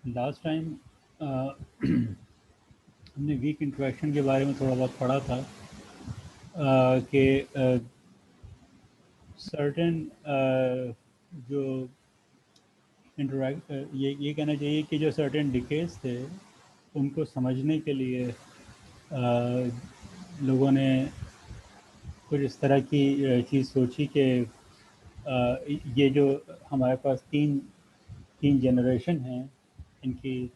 Last time ہم نے week interaction کے بارے میں تھوڑا بہت پڑھا تھا کہ سرٹن جو یہ کہنا چاہیے کہ جو سرٹن ڈیکیز تھے ان کو سمجھنے کے لیے لوگوں نے کچھ اس طرح کی چیز سوچی کہ یہ جو ہمارے پاس تین جنریشن ہیں ان کی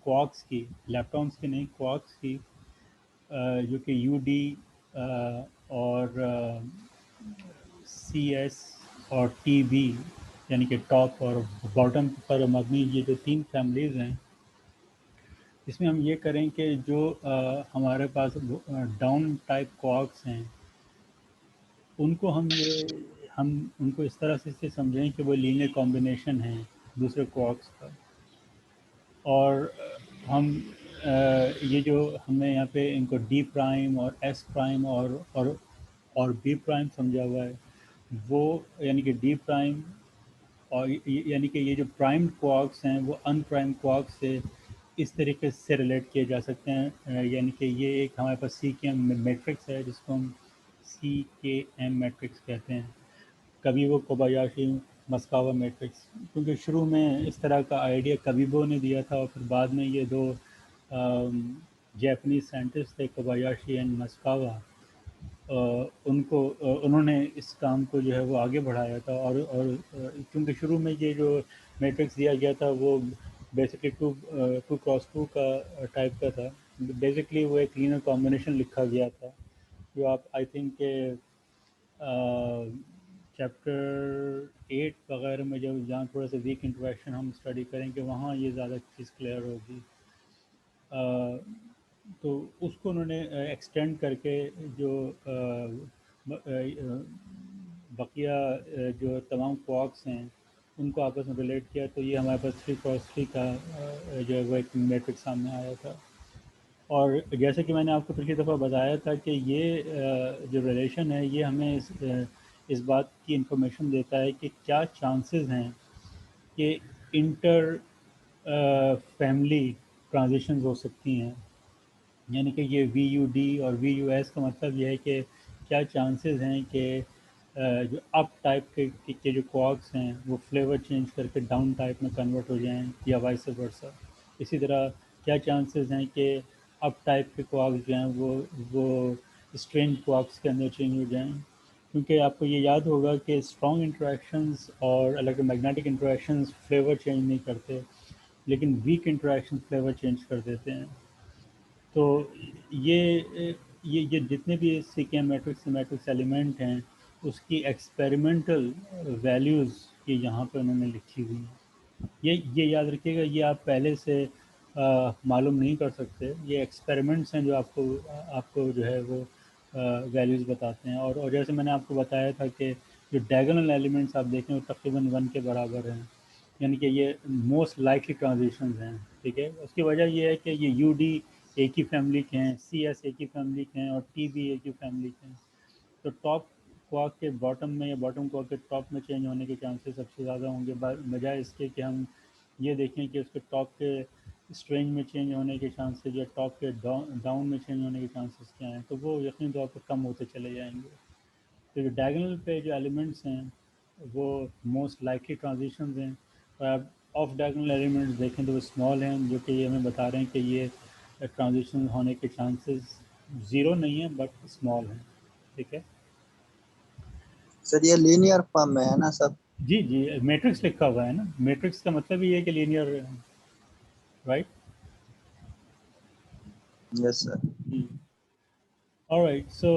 کوارکس کی، لیپٹاپس کی نہیں، کوارکس کی، جو کہ یو ڈی اور سی ایس اور ٹی بی یعنی کہ ٹاپ اور باٹم پر مبنی یہ جو تین فیملیز ہیں، اس میں ہم یہ کریں کہ جو ہمارے پاس ڈاؤن ٹائپ کوارکس ہیں ان کو ہم ان کو اس طرح سے سمجھیں کہ وہ لینئر کمبینیشن ہیں دوسرے کوارکس کا، اور ہم یہ جو ہم نے یہاں پہ ان کو ڈی پرائم اور ایس پرائم اور بی پرائم سمجھا ہوا ہے، وہ یعنی کہ ڈی پرائم اور یعنی کہ یہ جو پرائم کوارکس ہیں وہ ان پرائم کوارکس سے اس طریقے سے ریلیٹ کیے جا سکتے ہیں، یعنی کہ یہ ایک ہمارے پاس سی کے ایم میٹرکس ہے جس کو ہم سی کے ایم میٹرکس کہتے ہیں، کبھی وہ کوبایاشی مسکاوا میٹرکس، کیونکہ شروع میں اس طرح کا آئیڈیا کبیبو نے دیا تھا اور پھر بعد میں یہ دو جیپنیز سائنٹسٹ تھے کوبایاشی اینڈ مسکاوا، انہوں نے اس کام کو جو ہے وہ آگے بڑھایا تھا، اور کیونکہ شروع میں یہ جو میٹرکس دیا گیا تھا وہ بیسکلی ٹو کراس ٹو کا ٹائپ کا تھا، بیسکلی وہ ایک لینئر کمبینیشن لکھا گیا تھا جو آپ آئی تھنک کہ چیپٹر 8 وغیرہ میں جہاں تھوڑا سا ویک انٹریکشن ہم اسٹڈی کریں گے وہاں یہ زیادہ چیز کلیئر ہوگی، تو اس کو انہوں نے ایکسٹینڈ کر کے جو بقیہ جو تمام کوارکس ہیں ان کو آپس میں ریلیٹ کیا، تو یہ ہمارے پاس 3 × 3 کا جو ہے وہ ایک میٹرک سامنے آیا تھا، اور جیسے کہ میں نے آپ کو پچھلی دفعہ بتایا تھا کہ یہ جو ریلیشن ہے یہ ہمیں اس بات کی انفارمیشن دیتا ہے کہ کیا چانسز ہیں کہ انٹر فیملی ٹرانزیشنز ہو سکتی ہیں، یعنی کہ یہ وی یو ڈی اور وی یو ایس کا مطلب یہ ہے کہ کیا چانسز ہیں کہ جو اپ ٹائپ کے جو کوارکس ہیں وہ فلیور چینج کر کے ڈاؤن ٹائپ میں کنورٹ ہو جائیں یا وائس ورسا، اسی طرح کیا چانسز ہیں کہ اپ ٹائپ کے کوارکس جو ہیں وہ اسٹرینج کوارکس کے اندر چینج ہو جائیں، کیونکہ آپ کو یہ یاد ہوگا کہ اسٹرانگ انٹریکشنز اور electro magnetic interactions flavour change نہیں کرتے، لیکن ویک انٹریکشن فلیور چینج کر دیتے ہیں، تو یہ جتنے بھی سی کے میٹرکس ایلیمنٹ ہیں اس کی ایکسپیریمنٹل ویلیوز کی یہاں پہ انہوں نے لکھی ہوئی ہیں، یہ یاد رکھیے گا، یہ آپ پہلے سے معلوم نہیں کر سکتے، یہ ایکسپیریمنٹس ہیں جو آپ کو جو ہے وہ ویلیوز بتاتے ہیں، اور جیسے میں نے آپ کو بتایا تھا کہ جو ڈائگنل ایلیمنٹس آپ دیکھیں وہ تقریباً 1 کے برابر ہیں، یعنی کہ یہ موسٹ لائکلی ٹرانزیشنز ہیں، ٹھیک ہے، اس کی وجہ یہ ہے کہ یہ یو ڈی ایک ہی فیملی کے ہیں، سی ایس ایک ہی فیملی کے ہیں، اور ٹی بی ایک ہی فیملی کے ہیں، تو ٹاپ کوارک کے باٹم میں یا باٹم کوارک کے ٹاپ میں چینج ہونے کے چانسز سب سے زیادہ ہوں گے، بجائے اس کے کہ ہم یہ دیکھیں کہ اس کے ٹاپ کے اسٹرینج میں چینج ہونے کے چانسز یا ٹاپ کے ڈاؤن میں چینج ہونے کے چانسز کیا ہیں، تو وہ یقینی طور پر کم ہوتے چلے جائیں گے، تو جو ڈائگنل پہ جو ایلیمنٹس ہیں وہ موسٹ لائکلی ٹرانزیشنز ہیں، اور آپ آف ڈائگنل ایلیمنٹس دیکھیں تو وہ اسمال ہیں، جو کہ یہ ہمیں بتا رہے ہیں کہ یہ ٹرانزیشن ہونے کے چانسز زیرو نہیں ہیں بٹ اسمال ہیں، ٹھیک ہے، سر یہ لینئر فارم میں ہے نا سب؟ جی جی میٹرکس لکھا ہوا ہے نا، میٹرکس کا مطلب یہ ہے کہ لینئر، رائٹ، یس سر. جی، آلرائٹ، سو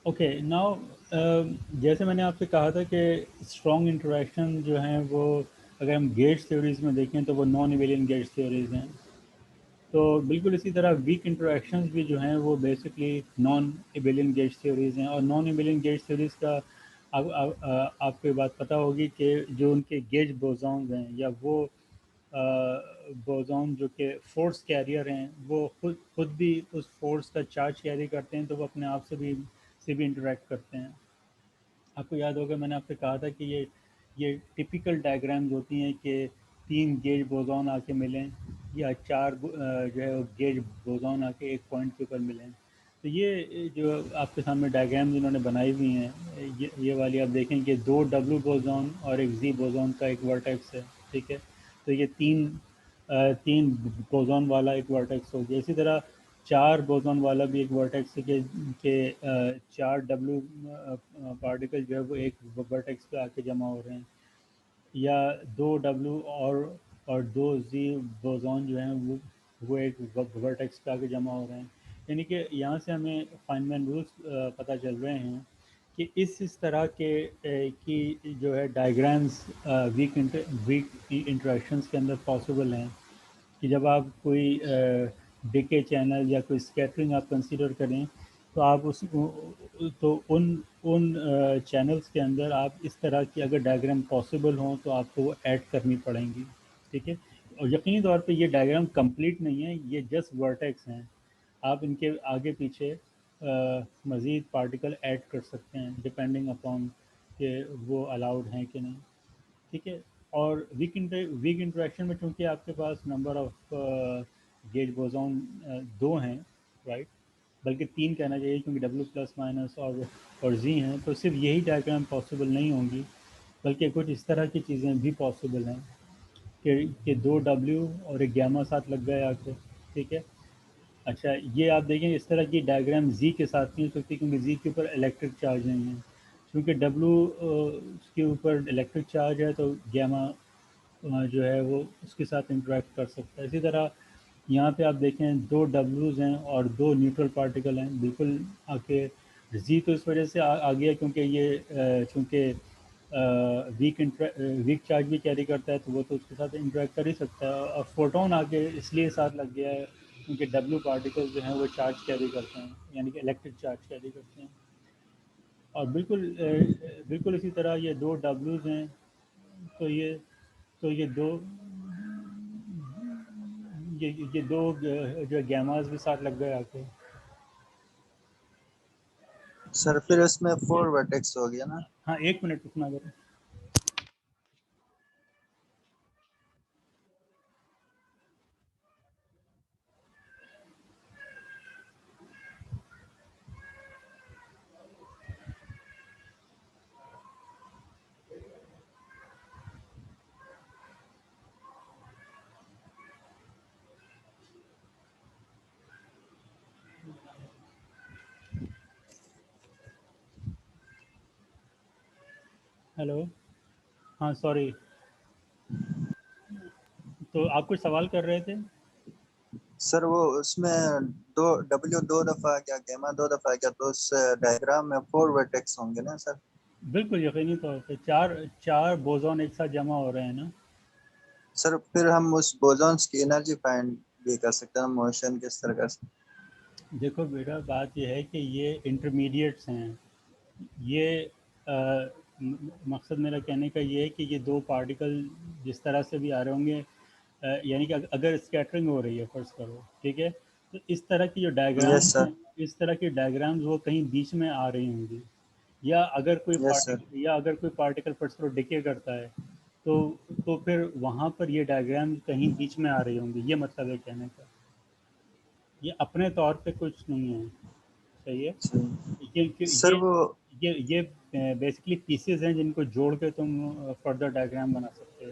اوکے ناؤ، جیسے میں نے آپ سے کہا تھا کہ اسٹرانگ انٹریکشن جو ہیں وہ اگر ہم گیج تھیوریز میں دیکھیں تو وہ نان ایویلین گیج تھیوریز ہیں، تو بالکل اسی طرح ویک انٹریکشنز بھی جو ہیں وہ بیسکلی نان ایبیلین گیج تھیوریز ہیں، اور نان ایبیلین گیج تھیوریز کا آپ کو یہ بات پتہ ہوگی کہ جو ان کے گیج بوزونز ہیں یا وہ بوزون جو کہ فورس کیریئر ہیں وہ خود بھی اس فورس کا چارج کیری کرتے ہیں، تو وہ اپنے آپ سے بھی انٹریکٹ کرتے ہیں، آپ کو یاد ہوگا میں نے آپ سے کہا تھا کہ یہ ٹپیکل ڈائیگرامز ہوتی ہیں کہ 3 گیج بوزون آ کے ملیں یا 4 جو ہے گیج بوزون آ کے ایک پوائنٹ کے اوپر ملیں. تو یہ جو آپ کے سامنے ڈائیگرامز انہوں نے بنائی ہوئی ہیں یہ والی آپ دیکھیں کہ 2 ڈبلو بوزون اور ایک زی بوزون کا ایک ورٹیکس ہے. ٹھیک ہے, تو یہ تین بوزون والا ایک ورٹیکس ہو گیا. اسی طرح 4 بوزون والا بھی ایک ورٹیکس ہے کہ 4 ڈبلو پارٹیکل جو ہے وہ ایک ورٹیکس پہ آ کے جمع ہو رہے ہیں, یا 2 ڈبلو اور 2 زی بوزون جو ہیں وہ ایک ورٹیکس پہ آ کے جمع ہو رہے ہیں. یعنی کہ یہاں سے ہمیں فائنمین رولس پتہ چل رہے ہیں کہ اس طرح کے کی جو ہے ڈائیگرامز ویک انٹریکشنز کے اندر پاسبل ہیں کہ جب آپ کوئی ڈیکے چینل یا کوئی اسکیٹرنگ آپ کنسیڈر کریں تو آپ ان چینلز کے اندر آپ اس طرح کی اگر ڈائیگرام پاسبل ہوں تو آپ کو وہ ایڈ کرنی پڑیں گی. ٹھیک ہے, اور یقینی طور پہ یہ ڈائیگرام کمپلیٹ نہیں ہے, یہ جسٹ ورٹیکس ہیں. آپ ان کے آگے پیچھے مزید پارٹیکل ایڈ کر سکتے ہیں ڈپینڈنگ اپون کہ وہ الاؤڈ ہیں کہ نہیں. ٹھیک ہے, اور ویک انٹریکشن میں چونکہ آپ کے پاس نمبر آف گیج بوزون 2 ہیں, رائٹ, بلکہ 3 کہنا چاہیے کیونکہ ڈبلو پلس مائنس اور زی ہیں, تو صرف یہی ڈائیگرام پاسبل نہیں ہوں گی بلکہ کچھ اس طرح کی چیزیں بھی پاسبل ہیں کہ 2 ڈبلیو اور ایک گیما ساتھ لگ گئے آ کے. ٹھیک ہے, اچھا یہ آپ دیکھیں اس طرح کی ڈائیگرام زی کے ساتھ نہیں ہو سکتی کیونکہ زی کے اوپر الیکٹرک چارج نہیں ہے. کیونکہ ڈبلو اس کے اوپر الیکٹرک چارج ہے تو گیما جو ہے وہ اس کے ساتھ انٹریکٹ کر سکتا ہے. اسی طرح یہاں پہ آپ دیکھیں 2 ڈبلوز ہیں اور 2 نیوٹرل پارٹیکل ہیں بالکل آ کے. زی تو اس وجہ سے آ گیا کیونکہ یہ چونکہ ویک چارج بھی کیری کرتا ہے تو وہ تو اس کے ساتھ انٹریکٹ کر ہی سکتا ہے. اور فوٹون آ کے اس لیے ساتھ لگ گیا ہے کیونکہ ڈبلو پارٹیکل جو ہیں وہ چارج کیری کرتے ہیں, یعنی کہ الیکٹرک چارج کیری کرتے ہیں. اور بالکل اسی طرح یہ 2 ڈبلوز ہیں تو یہ دو جو گیماز بھی ساتھ لگ گئے آ کے. سر پھر اس میں 4 ورٹیکس ہو گیا نا. ہاں 1 منٹ رکنا ذرا. ہیلو, ہاں سوری, تو آپ کچھ سوال کر رہے تھے. سر وہ اس میں 2 ڈبلیو 2 دفعہ کیا گیما 2 دفعہ کیا, تو اس ڈائیگرام میں 4 ورٹیکس ہوں گے نا سر. بالکل یقینی طور پہ چار بوزون ایک ساتھ جمع ہو رہے ہیں نا. سر پھر ہم اس بوزونز کی انرجی فائنڈ بھی کر سکتے ہیں, موشن کس طرح کر سکتے ہیں. دیکھو بیٹا بات یہ ہے کہ یہ انٹرمیڈیٹس ہیں. یہ مقصد میرا کہنے کا یہ ہے کہ یہ 2 پارٹیکل جس طرح سے بھی آ رہے ہوں گے, یعنی کہ اگر اسکیٹرنگ ہو رہی ہے فرض کرو, ٹھیک ہے, تو اس طرح کی جو یس ڈائیگرامز سر, ہیں اس طرح کی ڈائیگرامز وہ کہیں بیچ میں آ رہی ہوں گی, یا اگر یس سر. کوئی پارٹیکل فرض کرو ڈکے کرتا ہے تو پھر وہاں پر یہ ڈائیگرام کہیں بیچ میں آ رہی ہوں گی. یہ مطلب ہے کہنے کا, یہ اپنے طور پہ کچھ نہیں ہے. صحیح ہے, سر وہ یہ بیسکلی پیسز ہیں جن کو جوڑ کے تم فردر ڈائیگرام بنا سکتے ہو.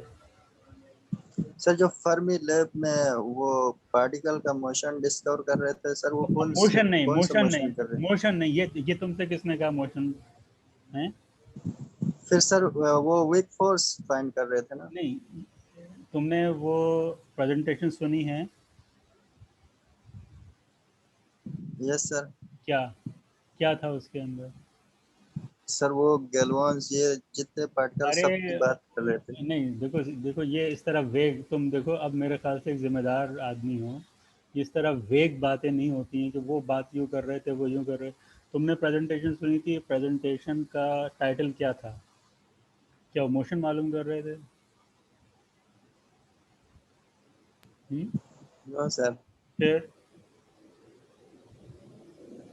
سر جو فرمی لیب میں وہ پارٹیکل کا موشن ڈسکور کر رہے تھے سر, وہ کون سا موشن کر رہے ہیں. موشن نہیں, یہ تم سے کس نے کہا موشن ہے. پھر سر وہ ویک فورس فائنڈ کر رہے تھے نا. نہیں, تم نے وہ پریزنٹیشن سنی ہے. یس سر. کیا تھا اس کے اندر. سر وہ گیلوانز یہ جتنے پارٹیکل ارے سب کی بات کر رہے تھے. نہیں, دیکھو یہ اس طرح ویگ, تم دیکھو اب میرے خیال سے ایک ذمہ دار آدمی ہو, اس طرح ویگ باتیں نہیں ہوتی ہیں کہ وہ بات یوں کر رہے تھے وہ یوں کر رہے. تم نے پریزنٹیشن سنی تھی, پریزنٹیشن کا ٹائٹل کیا تھا. کیا وہ موشن معلوم کر رہے تھے. نو سر. پھر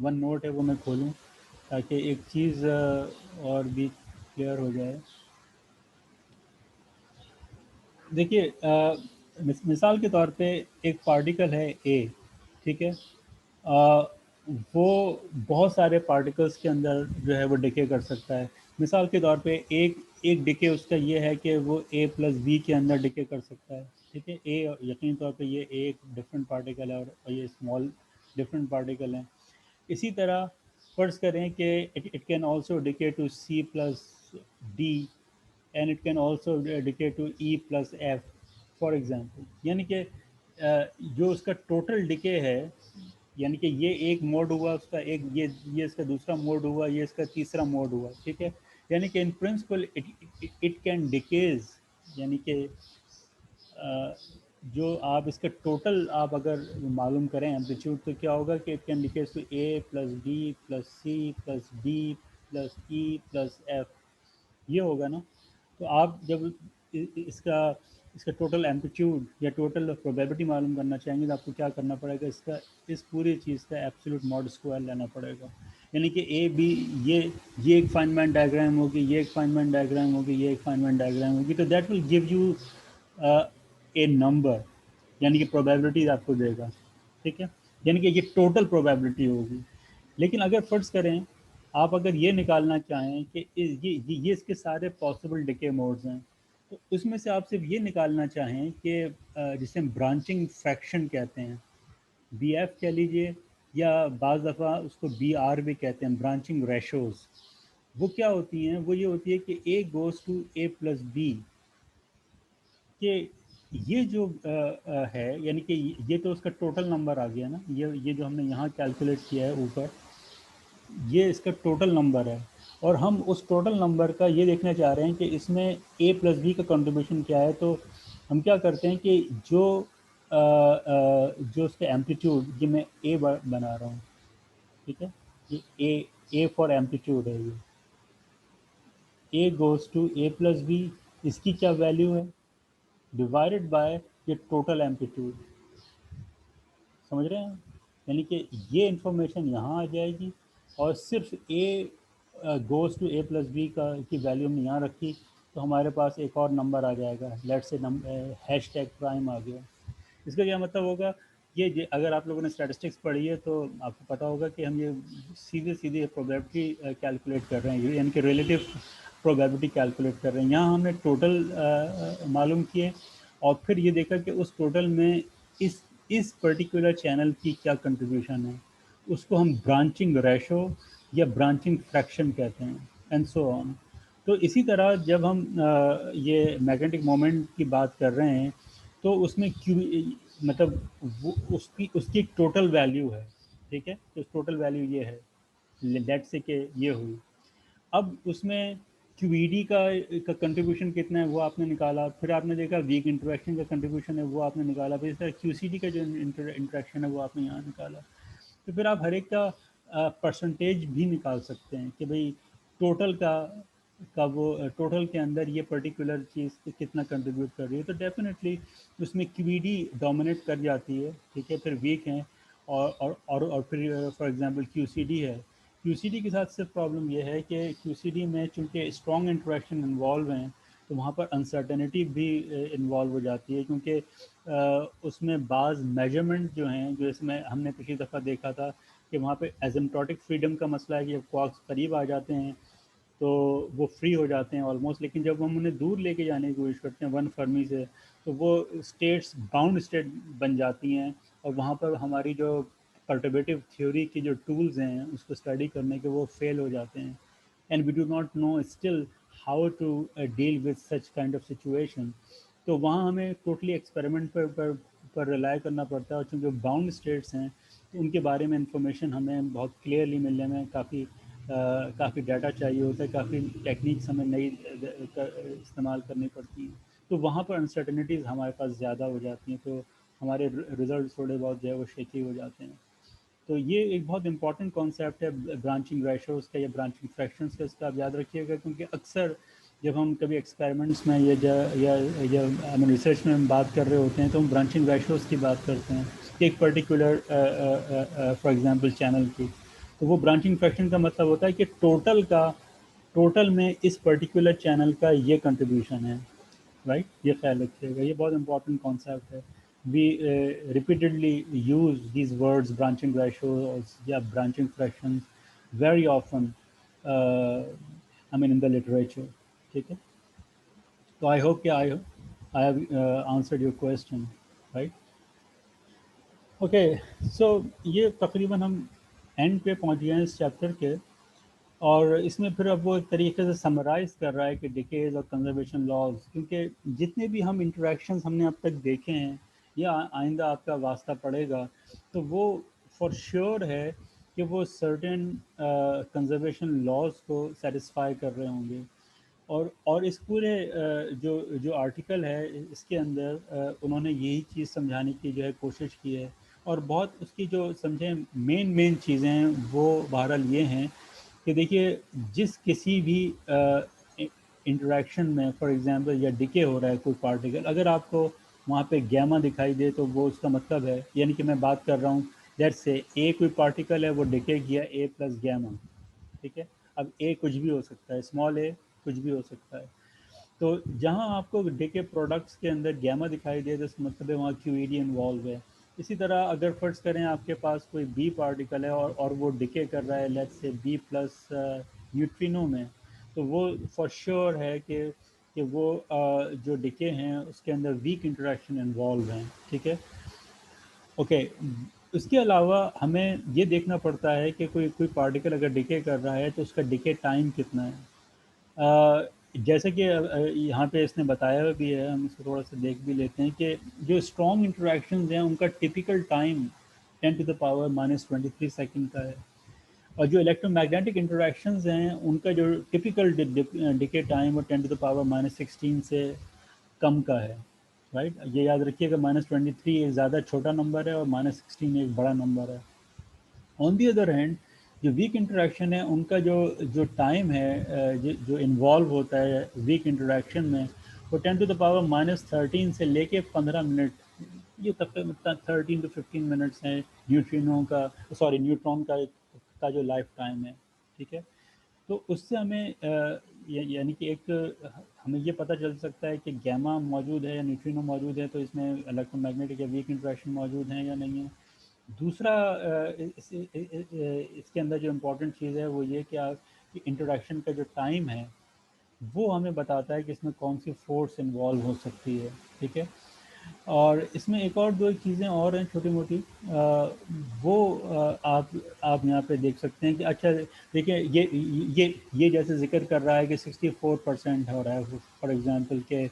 ون نوٹ ہے وہ میں کھولوں تاکہ ایک چیز اور بھی کلیئر ہو جائے. دیکھیے مثال کے طور پہ ایک پارٹیکل ہے اے, ٹھیک ہے, وہ بہت سارے پارٹیکلس کے اندر جو ہے وہ ڈکے کر سکتا ہے. مثال کے طور پہ ایک ڈکے اس کا یہ ہے کہ وہ اے پلس بی کے اندر ڈکے کر سکتا ہے, ٹھیک ہے. اے یقینی طور پہ یہ ایک ڈفرینٹ پارٹیکل ہے اور یہ اسمال ڈفرینٹ پارٹیکل ہیں. اسی طرح فرض کریں کہ it can also decay to C plus D and it can also decay to E plus F for example. یعنی کہ جو اس کا ٹوٹل ڈکے ہے, یعنی کہ یہ ایک موڈ ہوا اس کا, ایک یہ اس کا دوسرا موڈ ہوا, یہ اس کا تیسرا موڈ ہوا, ٹھیک ہے. یعنی کہ in principle it can decays, یعنی کہ جو آپ اس کا ٹوٹل آپ اگر معلوم کریں ایمپلیٹیوڈ تو کیا ہوگا کہ it can decays to A plus B plus C plus D plus E plus F, یہ ہوگا نا. تو آپ جب اس کا ٹوٹل ایمپلیٹیوڈ یا ٹوٹل پروبیبلٹی معلوم کرنا چاہیں گے تو آپ کو کیا کرنا پڑے گا, اس پوری چیز کا ایبسولوٹ ماڈ اسکوائر لینا پڑے گا. یعنی کہ اے بی یہ ایک فائنمنٹ ڈائیگرام ہوگی, یہ ایک فائنمنٹ ڈائیگرام ہوگی, یہ ایک فائنمنٹ ڈائیگرام ہوگی, تو that will give you a number, یعنی کہ پروبیبلٹیز آپ کو دے گا, ٹھیک ہے. یعنی کہ یہ ٹوٹل پروبیبلٹی ہوگی. لیکن اگر فرض کریں آپ اگر یہ نکالنا چاہیں کہ یہ اس کے سارے پاسبل ڈکے موڈز ہیں, تو اس میں سے آپ صرف یہ نکالنا چاہیں کہ جسے ہم برانچنگ فریکشن کہتے ہیں, بی ایف کہہ لیجیے, یا بعض دفعہ اس کو بی آر بھی کہتے ہیں, برانچنگ ریشوز. وہ کیا ہوتی ہیں؟ وہ یہ ہوتی ہے کہ A goes to A plus B, کہ یہ جو ہے یعنی کہ یہ تو اس کا ٹوٹل نمبر آ گیا نا, یہ جو ہم نے یہاں کیلکولیٹ کیا ہے اوپر, یہ اس کا ٹوٹل نمبر ہے. اور ہم اس ٹوٹل نمبر کا یہ دیکھنا چاہ رہے ہیں کہ اس میں اے پلس بی کا کنٹریبیوشن کیا ہے. تو ہم کیا کرتے ہیں کہ جو اس کا ایمپلیٹیوڈ, یہ میں اے بنا رہا ہوں, ٹھیک ہے, یہ اے فار ایمپلیٹیوڈ ہے, یہ A goes to A plus B, اس کی کیا ویلیو ہے ڈیوائڈڈ بائی یہ ٹوٹل ایمپلیٹیوڈ. سمجھ رہے ہیں؟ یعنی کہ یہ انفارمیشن یہاں آ جائے گی, اور صرف A goes to A plus B کی ویلیو ہم نے یہاں رکھی, تو ہمارے پاس ایک اور نمبر آ جائے گا, لیٹ سے ہیش ٹیگ پرائم آ گیا. اس کا کیا مطلب ہوگا؟ یہ اگر آپ لوگوں نے اسٹیٹسٹکس پڑھی ہے تو آپ کو پتہ ہوگا کہ ہم یہ سیدھے پروبیبلٹی کیلکولیٹ کر رہے ہیں, یعنی کہ ریلیٹیو پروبیبلٹی کیلکولیٹ کر رہے ہیں. یہاں ہم نے ٹوٹل معلوم کیے, اور پھر یہ دیکھا کہ اس ٹوٹل میں اس پرٹیکولر چینل کی کیا کنٹریبیوشن ہے. اس کو ہم برانچنگ ریشو یا برانچنگ فریکشن کہتے ہیں, اینڈ سو آن. تو اسی طرح جب ہم یہ میگنیٹک مومنٹ کی بات کر رہے ہیں تو اس میں مطلب وہ اس کی ٹوٹل ویلیو ہے, ٹھیک ہے. تو ٹوٹل ویلیو یہ ہے, لیٹ سے کہ یہ ہوئی. اب اس میں کیو ای ڈی کا کنٹریبیوشن کتنا ہے وہ آپ نے نکالا, پھر آپ نے دیکھا ویک انٹریکشن کا کنٹریبیوشن ہے وہ آپ نے نکالا, پھر اس طرح کیو سی ڈی کا جو انٹریکشن ہے وہ آپ نے یہاں نکالا. تو پھر آپ ہر ایک کا پرسنٹیج بھی نکال سکتے ہیں کہ بھئی ٹوٹل کا وہ ٹوٹل کے اندر یہ پرٹیکولر چیز کتنا کنٹریبیوٹ کر رہی ہے. تو ڈیفینیٹلی اس میں کیو ای ڈی ڈومینیٹ کر جاتی ہے, ٹھیک ہے. پھر ویک ہیں اور پھر for example Q C D ہے. کیو سی ڈی کے ساتھ صرف پرابلم یہ ہے کہ کیو سی ڈی میں چونکہ اسٹرانگ انٹریکشن انوالو ہیں تو وہاں پر انسرٹنٹی بھی انوالو ہو جاتی ہے, کیونکہ اس میں بعض میجرمنٹ جو ہیں, جو اس میں ہم نے پچھلی دفعہ دیکھا تھا کہ وہاں پہ ایزمپٹوٹک فریڈم کا مسئلہ ہے کہ جب کوارکس قریب آ جاتے ہیں تو وہ فری ہو جاتے ہیں آلموسٹ, لیکن جب ہم انہیں دور لے کے جانے کی کوشش کرتے ہیں ون فرمی سے تو وہ اسٹیٹس باؤنڈ اسٹیٹ بن جاتی ہیں, اور وہاں پر ہماری جو پرٹربیٹیو تھیوری کی جو ٹولز ہیں اس کو اسٹڈی کرنے کے وہ فیل ہو جاتے ہیں. And we do not know still how to deal with such kind of situation. تو وہاں ہمیں ٹوٹلی ایکسپیریمنٹ پر ریلائی کرنا پڑتا ہے, اور چونکہ باؤنڈ اسٹیٹس ہیں تو ان کے بارے میں انفارمیشن ہمیں بہت کلیئرلی ملنے میں کافی ڈیٹا چاہیے ہوتا ہے, کافی ٹیکنیکس ہمیں نئی استعمال کرنی پڑتی ہیں. تو وہاں پر انسرٹنٹیز ہمارے پاس زیادہ ہو جاتی ہیں, تو ہمارے ریزلٹس تھوڑے بہت جو ہے وہ شیکی ہو جاتے ہیں. تو یہ ایک بہت امپورٹنٹ کانسیپٹ ہے برانچنگ ریشوز کا یا برانچنگ فریکشنز کا, اس کا آپ یاد رکھیے گا, کیونکہ اکثر جب ہم کبھی ایکسپیریمنٹس میں یا ریسرچ میں ہم بات کر رہے ہوتے ہیں تو ہم برانچنگ ریشوز کی بات کرتے ہیں ایک پرٹیکولر فار ایگزامپل چینل کی. تو وہ برانچنگ فریکشن کا مطلب ہوتا ہے کہ ٹوٹل میں اس پرٹیکولر چینل کا یہ کنٹریبیوشن ہے، رائٹ. یہ خیال رکھیے گا، یہ بہت امپورٹنٹ کانسیپٹ ہے. We repeatedly use these words branching ratios یا branching fractions very often in the literature. ٹھیک ہے. تو I hope کہ I have answered your question, right? Okay. So یہ تقریباً ہم اینڈ پہ پہنچ گئے ہیں اس چیپٹر کے، اور اس میں پھر اب وہ ایک طریقے سے سمرائز کر رہا ہے کہ ڈیکیز اور کنزرویشن لاز، کیونکہ جتنے بھی ہم انٹریکشنز ہم نے اب تک دیکھے ہیں یا آئندہ آپ کا واسطہ پڑے گا، تو وہ فار شیور ہے کہ وہ سرٹن کنزرویشن لاز کو سیٹسفائی کر رہے ہوں گے. اور اس پورے جو آرٹیکل ہے اس کے اندر انہوں نے یہی چیز سمجھانے کی جو ہے کوشش کی ہے، اور بہت اس کی جو سمجھیں مین چیزیں ہیں وہ بہرحال یہ ہیں کہ دیکھیے جس کسی بھی انٹریکشن میں فار ایگزامپل یا ڈکے ہو رہا ہے کوئی پارٹیکل، اگر آپ کو وہاں پہ گیما دکھائی دے تو وہ اس کا مطلب ہے، یعنی کہ میں بات کر رہا ہوں لیٹس سے اے کوئی پارٹیکل ہے وہ ڈکے کیا اے پلس گیما، ٹھیک ہے. اب اے کچھ بھی ہو سکتا ہے، اسمال اے کچھ بھی ہو سکتا ہے. تو جہاں آپ کو ڈکے پروڈکٹس کے اندر گیما دکھائی دے تو اس کا مطلب ہے وہاں کیو ای ڈی انوالو ہے. اسی طرح اگر فرض کریں آپ کے پاس کوئی بی پارٹیکل ہے اور وہ ڈکے کر رہا ہے let's say be plus neutrino میں، تو وہ فار شیور ہے کہ وہ جو ڈکے ہیں اس کے اندر ویک انٹریکشن انوالو ہیں. ٹھیک ہے. اوکے. اس کے علاوہ ہمیں یہ دیکھنا پڑتا ہے کہ کوئی پارٹیکل اگر ڈکے کر رہا ہے تو اس کا ڈکے ٹائم کتنا ہے. جیسے کہ یہاں پہ اس نے بتایا بھی ہے، ہم اس کو تھوڑا سا دیکھ بھی لیتے ہیں کہ جو اسٹرانگ انٹریکشنز ہیں ان کا ٹپیکل ٹائم 10⁻³ سیکنڈ کا ہے، اور جو الیکٹرو میگنیٹک انٹریکشنز ہیں ان کا جو ٹپیکل ڈکے ٹائم وہ 10⁻16 سے کم کا ہے، رائٹ. یہ یاد رکھیے گا -23 ایک زیادہ چھوٹا نمبر ہے اور -16 ایک بڑا نمبر ہے. آن دی ادر ہینڈ جو ویک انٹریکشن ہے ان کا جو ٹائم ہے جو انوالو ہوتا ہے ویک انٹریکشن میں وہ 10⁻13 سے لے کے 15 منٹ، یہ تقریباً 13 to 15 منٹس ہیں نیوٹرون کا جو لائف ٹائم ہے. ٹھیک ہے. تو اس سے ہمیں یعنی کہ ایک ہمیں یہ پتہ چل سکتا ہے کہ گیما موجود ہے یا نیوٹرینو موجود ہے، تو اس میں الیکٹرو میگنیٹک یا ویک انٹریکشن موجود ہیں یا نہیں ہے. دوسرا اس کے اندر جو امپورٹنٹ چیز ہے وہ یہ کہ آپ کی انٹریکشن کا جو ٹائم ہے وہ ہمیں بتاتا ہے کہ اس میں کون سی فورس انوالو ہو سکتی ہے. ٹھیک ہے. اور اس میں ایک اور دو چیزیں اور ہیں چھوٹی موٹی، وہ آپ یہاں پہ دیکھ سکتے ہیں کہ اچھا دیکھیں یہ جیسے ذکر کر رہا ہے کہ 64% ہو رہا ہے فار ایگزامپل کہ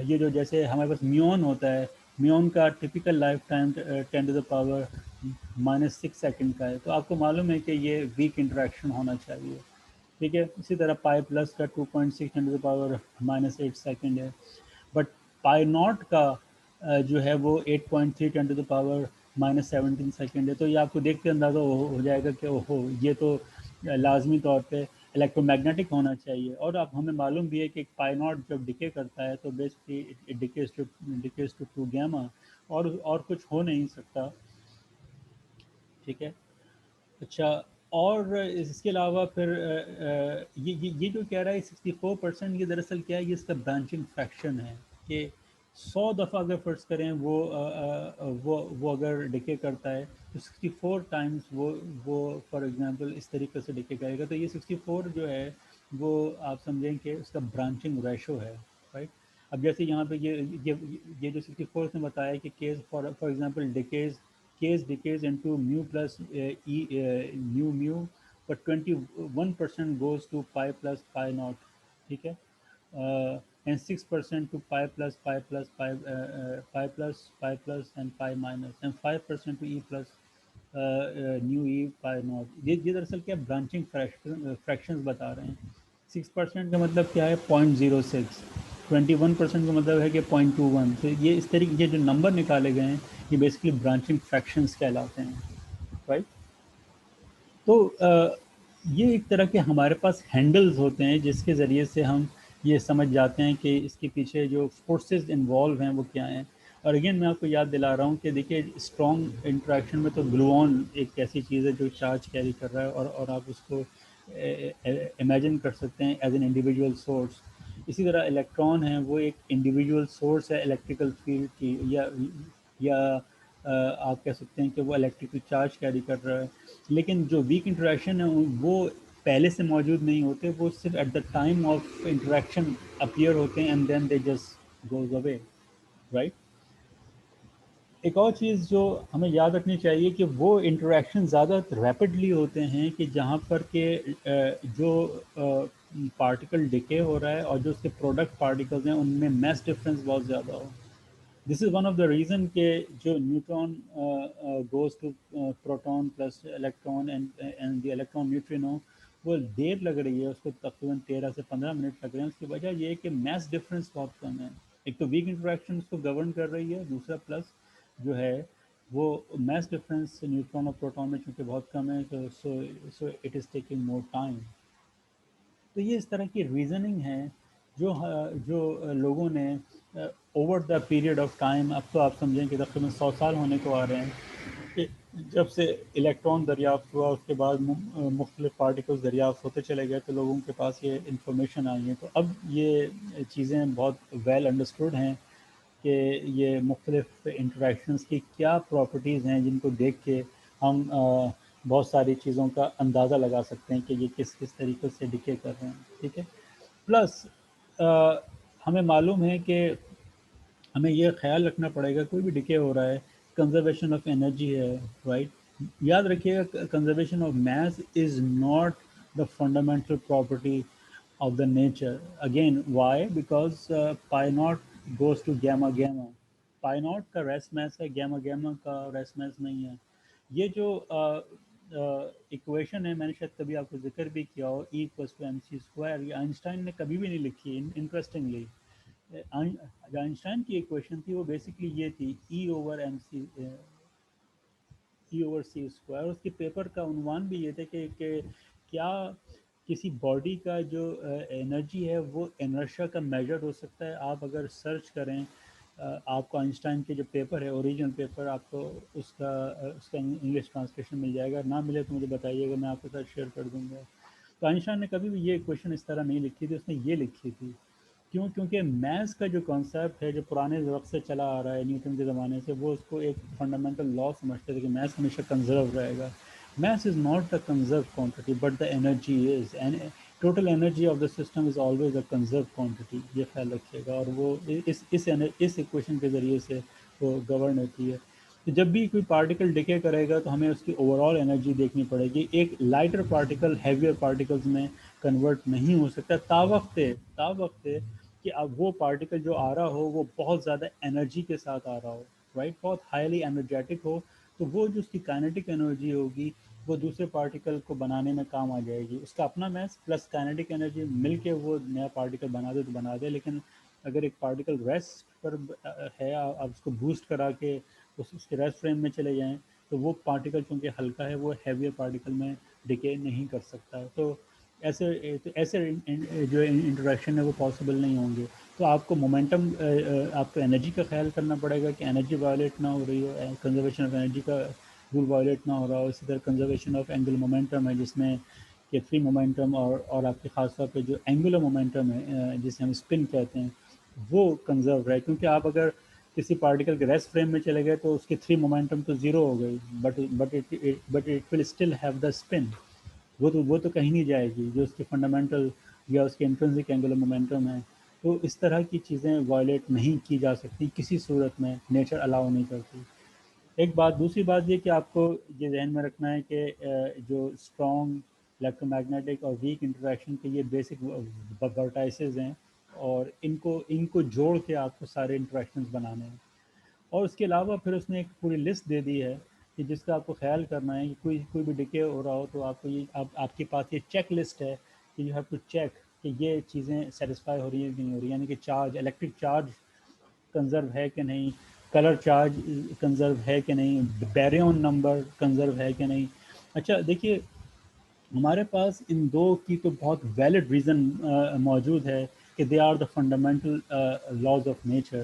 یہ جو جیسے ہمارے پاس میون ہوتا ہے، میون کا ٹپیکل لائف ٹائم 10⁻⁻6 سیکنڈ کا ہے، تو آپ کو معلوم ہے کہ یہ ویک انٹریکشن ہونا چاہیے. ٹھیک ہے. اسی طرح پائی پلس کا 2.6 10⁻⁸ سیکنڈ ہے، بٹ پائی ناٹ کا جو ہے وہ 8.3 10⁻17 سیکنڈ ہے. تو یہ آپ کو دیکھ کے اندازہ ہو جائے گا کہ اوہو یہ تو لازمی طور پہ الیکٹرو میگنیٹک ہونا چاہیے. اور اب ہمیں معلوم بھی ہے کہ پائی ناٹ جب ڈکے کرتا ہے تو بیسکلی ڈکیز ٹو 2 گیما، اور کچھ ہو نہیں سکتا. ٹھیک ہے. اچھا. اور اس کے علاوہ پھر یہ جو کہہ رہا ہے 64%، یہ دراصل کیا ہے، یہ اس کا برانچنگ فریکشن ہے کہ 100 دفعہ اگر فرض کریں وہ اگر ڈکے کرتا ہے تو 64 ٹائمز وہ فار ایگزامپل اس طریقے سے ڈکے کرے گا. تو یہ 64 جو ہے وہ آپ سمجھیں کہ اس کا برانچنگ ریشو ہے، رائٹ. اب جیسے یہاں پہ یہ جو 64 نے بتایا کہ case for example decays into mu plus mu but 21% goes to pi plus pi naught. ٹھیک ہے. And 6% to pi plus pi plus pi plus and pi minus and 5% to e plus new e pi naught. یہ دراصل کیا branching fractions بتا رہے ہیں. 6% کا مطلب کیا ہے 0.06، 21% کا مطلب ہے کہ 0.21. تو یہ اس طریقے جو نمبر نکالے گئے ہیں یہ بیسکلی برانچنگ فریکشنز کہلاتے ہیں، رائٹ. تو یہ ایک طرح کے ہمارے پاس ہینڈلز ہوتے ہیں جس کے ذریعے سے ہم یہ سمجھ جاتے ہیں کہ اس کے پیچھے جو فورسز انوالو ہیں وہ کیا ہیں. اور اگین میں آپ کو یاد دلا رہا ہوں کہ دیکھیے اسٹرانگ انٹریکشن میں تو گلوون ایک ایسی چیز ہے جو چارج کیری کر رہا ہے اور آپ اس کو امیجن کر سکتے ہیں ایز این انڈیویجول سورس. اسی طرح الیکٹران ہے وہ ایک انڈیویجول سورس ہے الیکٹریکل فیلڈ کی, یا آپ کہہ سکتے ہیں کہ وہ الیکٹریکل چارج کیری کر رہا ہے. لیکن جو ویک انٹریکشن ہے وہ پہلے سے موجود نہیں ہوتے, وہ صرف at the time of interaction appear ہوتے ہیں and then they just goes away, right. ایک اور چیز جو ہمیں یاد رکھنی چاہیے کہ وہ انٹریکشن زیادہ ریپڈلی ہوتے ہیں کہ جہاں پر کہ جو پارٹیکل ڈکے ہو رہا ہے اور جو اس کے پروڈکٹ پارٹیکلز ہیں ان میں میس ڈفرینس بہت زیادہ ہو. This is one of the reason کہ جو neutron goes to proton plus electron and the electron neutrino, وہ دیر لگ رہی ہے, اس کو تقریباً 13 سے 15 منٹ لگ رہے ہیں. اس کی وجہ یہ ہے کہ میس ڈفرینس بہت کم ہے. ایک تو ویک انٹریکشن اس کو گورن کر رہی ہے, دوسرا پلس جو ہے وہ میس ڈفرینس نیوٹران اور پروٹون میں چونکہ بہت کم ہے, so it is taking more time. تو یہ اس طرح کی ریزننگ ہے جو لوگوں نے over the period of time, اب تو آپ سمجھیں کہ تقریباً 100 سال ہونے کو آ رہے ہیں کہ جب سے الیکٹران دریافت ہوا, اس کے بعد مختلف پارٹیکلز دریافت ہوتے چلے گئے تو لوگوں کے پاس یہ انفارمیشن آئی ہے. تو اب یہ چیزیں بہت ویل انڈرسٹوڈ ہیں کہ یہ مختلف انٹریکشنز کی کیا پراپرٹیز ہیں جن کو دیکھ کے ہم بہت ساری چیزوں کا اندازہ لگا سکتے ہیں کہ یہ کس کس طریقے سے ڈکے کر رہے ہیں, ٹھیک ہے. پلس ہمیں معلوم ہے کہ ہمیں یہ خیال رکھنا پڑے گا کوئی بھی ڈکے ہو رہا ہے, کنزرویشن آف انرجی ہے, رائٹ. یاد رکھیے گا conservation of mass is not the fundamental property of the nature. Again, why? Because pi naught goes to gamma gamma. Pi naught کا ریسٹ میس ہے, gamma gamma کا ریسٹ میس نہیں ہے. یہ جو ایکویشن ہے, میں نے شاید کبھی آپ کو ذکر بھی کیا ہو, E equals to mc², یہ آئنسٹائن نے کبھی بھی نہیں لکھی. انٹرسٹنگلی جو آئنسٹائن کی ایکویشن تھی وہ بیسکلی یہ تھی, E over c². اس کے پیپر کا عنوان بھی یہ تھا کہ کیا کسی باڈی کا جو انرجی ہے وہ انرشیا کا میجر ہو سکتا ہے. آپ اگر سرچ کریں, آپ کو آئنسٹائن کے جو پیپر ہے اوریجنل پیپر, آپ کو اس کا انگلش ٹرانسلیشن مل جائے گا. نہ ملے تو مجھے بتائیے گا, میں آپ کے ساتھ شیئر کر دوں گا. تو آئنسٹائن نے کبھی بھی یہ کویشچن اس طرح نہیں لکھی تھی, اس نے یہ لکھی تھی. کیوں؟ کیونکہ میتھس کا جو کانسیپٹ ہے جو پرانے وقت سے چلا آ رہا ہے, نیوٹن کے زمانے سے, وہ اس کو ایک فنڈامنٹل لا سمجھتے تھے کہ میتھس ہمیشہ کنزرو رہے گا. Mass is not the conserved quantity, but the energy is. And total energy of the system is always a conserved quantity. یہ خیال رکھیے گا, اور وہ اس ایکویشن کے ذریعے سے وہ گورن ہوتی ہے. تو جب بھی کوئی پارٹیکل ڈکے کرے گا تو ہمیں اس کی اوور آل انرجی دیکھنی پڑے گی. ایک لائٹر پارٹیکل ہیویئر پارٹیکلز میں کنورٹ نہیں ہو سکتا تا وقت کہ اب وہ پارٹیکل جو آ رہا ہو وہ بہت زیادہ انرجی کے ساتھ آ رہا ہو, رائٹ, بہت ہائیلی انرجیٹک ہو. تو وہ جو اس کی کائنیٹک انرجی ہوگی وہ دوسرے پارٹیکل کو بنانے میں کام آ جائے گی. اس کا اپنا میس پلس کائنیٹک انرجی مل کے وہ نیا پارٹیکل بنا دے تو بنا دے. لیکن اگر ایک پارٹیکل ریسٹ پر ہے, آپ اس کو بوسٹ کرا کے اس کے ریسٹ فریم میں چلے جائیں تو وہ پارٹیکل چونکہ ہلکا ہے وہ ہیویئر پارٹیکل میں ڈکے نہیں کر سکتا. تو ایسے جو انٹریکشن ہے وہ پاسبل نہیں ہوں گے. تو آپ کو مومنٹم, آپ کو انرجی کا خیال کرنا پڑے گا کہ انرجی وائلیٹ نہ ہو رہی ہو, کنزرویشن آف انرجی کا رول وائلیٹ نہ ہو رہا ہو. اسی طرح کنزرویشن آف اینگل مومنٹم ہے, جس میں کہ فری مومنٹم اور آپ کے خاص طور پہ جو اینگولر مومنٹم ہے جسے ہم اسپن کہتے ہیں وہ کنزرو رہے. کیونکہ آپ اگر کسی پارٹیکل کے ریسٹ فریم میں چلے گئے تو اس کی 3 مومنٹم تو زیرو ہو گئی, but it will still have the spin. وہ تو کہیں نہیں جائے گی جو اس کی فنڈامنٹل یا اس کے انٹرنسک اینگولر مومنٹم ہے. تو اس طرح کی چیزیں وائلیٹ نہیں کی جا سکتی کسی صورت میں, نیچر الاؤ نہیں کرتی. ایک بات. دوسری بات یہ کہ آپ کو یہ ذہن میں رکھنا ہے کہ جو اسٹرانگ الیکٹرو میگنیٹک اور ویک انٹریکشن کے یہ بیسک ورٹائسز ہیں, اور ان کو جوڑ کے آپ کو سارے انٹریکشنز بنانے ہیں. اور اس کے علاوہ پھر اس نے ایک پوری لسٹ دے دی ہے کہ جس کا آپ کو خیال کرنا ہے کہ کوئی بھی ڈکے ہو رہا ہو تو آپ کو یہ آپ کے پاس یہ چیک لسٹ ہے کہ یو ہیو ٹو چیک کہ یہ چیزیں سیٹسفائی ہو رہی ہیں کہ نہیں ہو رہی. یعنی کہ چارج, الیکٹرک چارج کنزرو ہے کہ نہیں, کلر چارج کنزرو ہے کہ نہیں, بیریون نمبر کنزرو ہے کہ نہیں. اچھا دیکھیے, ہمارے پاس ان دو کی تو بہت ویلڈ ریزن موجود ہے کہ they are the fundamental laws of nature.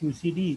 QCD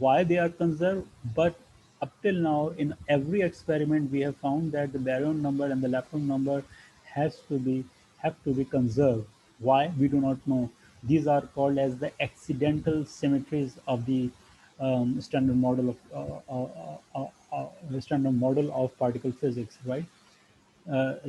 why they are conserved, but up till now in every experiment we have found that the baryon number and the lepton number have to be conserved. Why, we do not know. These are called as the accidental symmetries of the standard model of particle physics, right?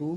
2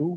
2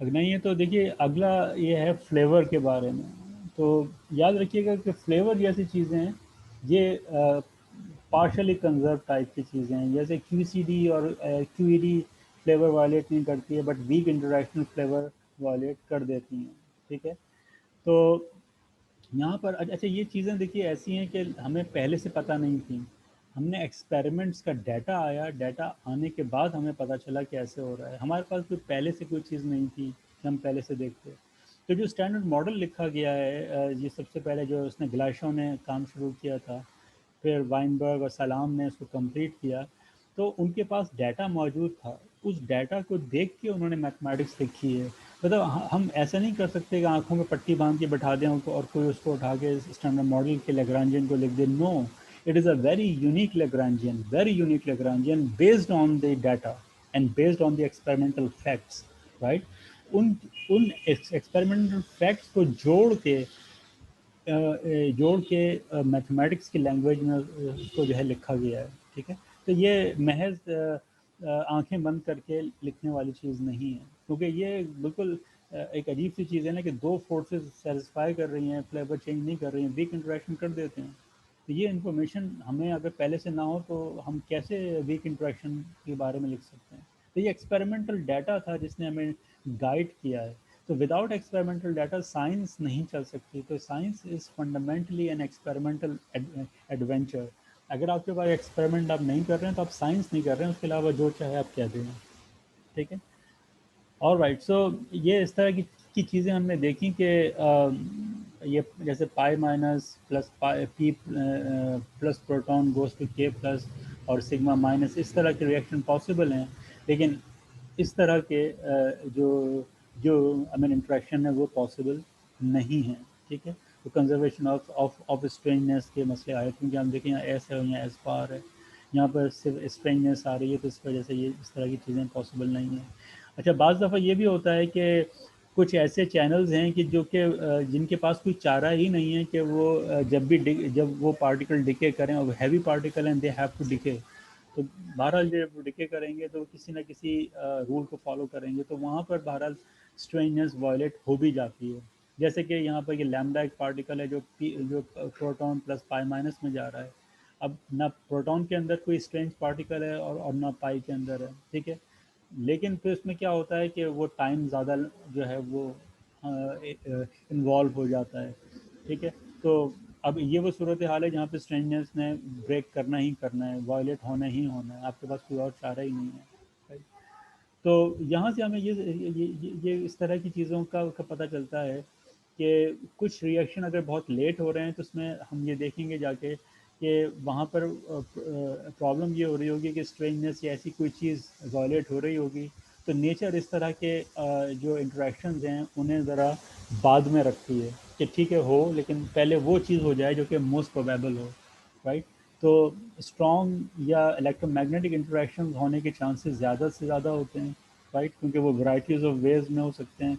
اگر نہیں ہے تو دیکھیے اگلا یہ ہے flavour کے بارے میں. تو یاد رکھیے گا کہ فلیور جیسی چیزیں ہیں یہ پارشلی کنزرو ٹائپ کی چیزیں ہیں. جیسے کیو سی ڈی اور Q E D flavour violate نہیں کرتی ہے but weak interaction flavour violate کر دیتی ہیں. ٹھیک ہے. تو یہاں پر اچھا یہ چیزیں دیکھیے ایسی ہیں کہ ہمیں پہلے سے پتہ نہیں تھیں. ہم نے ایکسپیریمنٹس کا ڈیٹا آیا, ڈیٹا آنے کے بعد ہمیں پتہ چلا کہ ایسے ہو رہا ہے. ہمارے پاس کوئی پہلے سے کوئی چیز نہیں تھی کہ ہم پہلے سے دیکھتے. تو جو اسٹینڈرڈ ماڈل لکھا گیا ہے یہ سب سے پہلے جو اس نے گلاشو نے کام شروع کیا تھا, پھر وائنبرگ اور سلام نے اس کو کمپلیٹ کیا, تو ان کے پاس ڈیٹا موجود تھا. اس ڈیٹا کو دیکھ کے انہوں نے میتھمیٹکس لکھی ہے. مطلب ہم ایسا نہیں کر سکتے کہ آنکھوں میں پٹی باندھ کے بٹھا دیں اور کوئی اس کو اٹھا کے اسٹینڈرڈ ماڈل کے لیگرانجین کو لکھ دے. نو, it is a very unique Lagrangian based on the data and based on the experimental facts, right? In experimental facts کو جوڑ کے میتھمیٹکس کی لینگویج میں اس کو جو ہے لکھا گیا ہے. ٹھیک ہے. تو یہ محض آنکھیں بند کر کے لکھنے والی چیز نہیں ہے, کیونکہ یہ بالکل ایک عجیب سی چیز ہے نا کہ دو فورسز سیٹسفائی کر رہی ہیں, فلیور چینج نہیں کر رہی ہیں, ویک انٹریکشن کر دیتے ہیں. تو یہ انفارمیشن ہمیں اگر پہلے سے نہ ہو تو ہم کیسے ویک انٹریکشن کے بارے میں لکھ سکتے ہیں. تو یہ ایکسپیریمنٹل ڈیٹا تھا جس نے ہمیں گائیڈ کیا ہے. تو وداؤٹ ایکسپیریمنٹل ڈیٹا سائنس نہیں چل سکتی. تو science is fundamentally an experimental adventure. اگر آپ کے پاس ایکسپیریمنٹ آپ نہیں کر رہے ہیں تو آپ سائنس نہیں کر رہے ہیں, اس کے علاوہ جو چاہے آپ کہہ دیں. ٹھیک ہے. اور رائٹ, سو یہ اس طرح کی چیزیں ہم نے دیکھی کہ یہ جیسے pi minus plus P plus proton goes to K plus اور سگما مائنس, اس طرح کے ریئیکشن پاسبل ہیں. لیکن اس طرح کے جو انٹریکشن ہے وہ پاسبل نہیں ہے. ٹھیک ہے. تو کنزرویشن آف اسٹرینجنس کے مسئلے آئے, کیونکہ ہم دیکھیں یہاں ایس ہے, یہاں ایس بار ہے, یہاں پر صرف اسٹرینجنس آ رہی ہے, تو اس وجہ سے یہ اس طرح کی چیزیں پاسبل نہیں ہیں. اچھا, بعض دفعہ یہ بھی ہوتا ہے کہ کچھ ایسے چینلز ہیں کہ جو کہ جن کے پاس کوئی چارہ ہی نہیں ہے کہ وہ جب وہ پارٹیکل ڈکے کریں, اور ہیوی پارٹیکل ہیں, دے ہیو ٹو ڈکے. تو بہرحال جب ڈکے کریں گے تو کسی نہ کسی رول کو فالو کریں گے, تو وہاں پر بہرحال اسٹرینجنس وائلیٹ ہو بھی جاتی ہے. جیسے کہ یہاں پر یہ لیمڈا ایک پارٹیکل ہے جو پروٹون پلس پائی مائنس میں جا رہا ہے. اب نہ پروٹون کے اندر کوئی اسٹرینج پارٹیکل ہے اور نہ پائی کے اندر ہے. ٹھیک ہے. لیکن پھر اس میں کیا ہوتا ہے کہ وہ ٹائم زیادہ جو ہے وہ انوالو ہو جاتا ہے. ٹھیک ہے. تو اب یہ وہ صورت حال ہے جہاں پہ اسٹرینجنس نے بریک کرنا ہی کرنا ہے, وائلیٹ ہونا ہی ہونا ہے, آپ کے پاس کوئی اور چارہ ہی نہیں ہے. تو یہاں سے ہمیں یہ اس طرح کی چیزوں کا پتہ چلتا ہے کہ کچھ ریئیکشن اگر بہت لیٹ ہو رہے ہیں تو اس میں ہم یہ دیکھیں گے جا کے کہ وہاں پر پرابلم یہ ہو رہی ہوگی کہ اسٹرینجنس یا ایسی کوئی چیز وائلیٹ ہو رہی ہوگی. تو نیچر اس طرح کے جو انٹریکشنز ہیں انہیں ذرا بعد میں رکھتی ہے کہ ٹھیک ہے ہو, لیکن پہلے وہ چیز ہو جائے جو کہ موسٹ پروبیبل ہو. رائٹ. تو اسٹرانگ یا الیکٹرو میگنیٹک انٹریکشنز ہونے کے چانسز زیادہ سے زیادہ ہوتے ہیں. رائٹ. کیونکہ وہ ورائٹیز آف ویز میں ہو سکتے ہیں.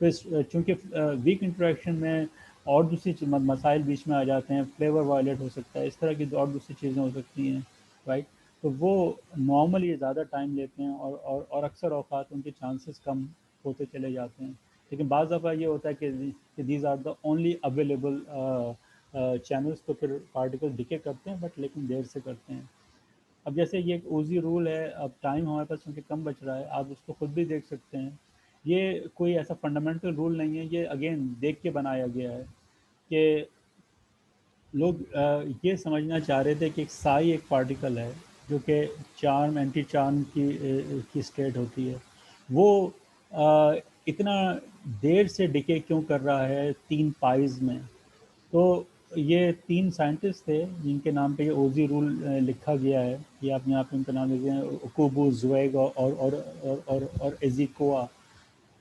پھر چونکہ ویک انٹریکشن میں اور دوسری مسائل بیچ میں آ جاتے ہیں, فلیور وائلیٹ ہو سکتا ہے, اس طرح کی اور دوسری چیزیں ہو سکتی ہیں. رائٹ. تو وہ نارملی زیادہ ٹائم لیتے ہیں اور اکثر اوقات ان کے چانسز کم ہوتے چلے جاتے ہیں. لیکن بعض دفعہ یہ ہوتا ہے کہ these are the only available channels, تو پھر پارٹیکل ڈکے کرتے ہیں بٹ لیکن دیر سے کرتے ہیں. اب جیسے یہ ایک اوزی رول ہے, اب ٹائم ہمارے پاس کیونکہ کم بچ رہا ہے, آپ اس کو خود بھی دیکھ سکتے ہیں. یہ کوئی ایسا فنڈامنٹل رول نہیں ہے, یہ اگین دیکھ کے بنایا گیا ہے کہ لوگ یہ سمجھنا چاہ رہے تھے کہ ایک سائی ایک پارٹیکل ہے جو کہ چارم اینٹی چارم کی اسٹیٹ ہوتی ہے, وہ اتنا دیر سے ڈکے کیوں کر رہا ہے 3 پائز میں. تو یہ 3 سائنٹسٹ تھے جن کے نام پہ یہ اوزی رول لکھا گیا ہے. یہ آپ نے ان کا نام لکھے ہیں, اوکوبو, زویگ اور ایزیکوا.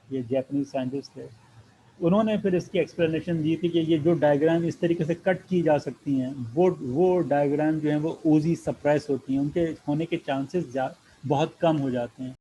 یہ جیپنیز سائنٹسٹ تھے. انہوں نے پھر اس کی ایکسپلینیشن دی تھی کہ یہ جو ڈائیگرام اس طریقے سے کٹ کی جا سکتی ہیں وہ ڈائیگرام جو ہیں وہ اوزی سپریس ہوتی ہیں, ان کے ہونے کے چانسز بہت کم ہو جاتے ہیں.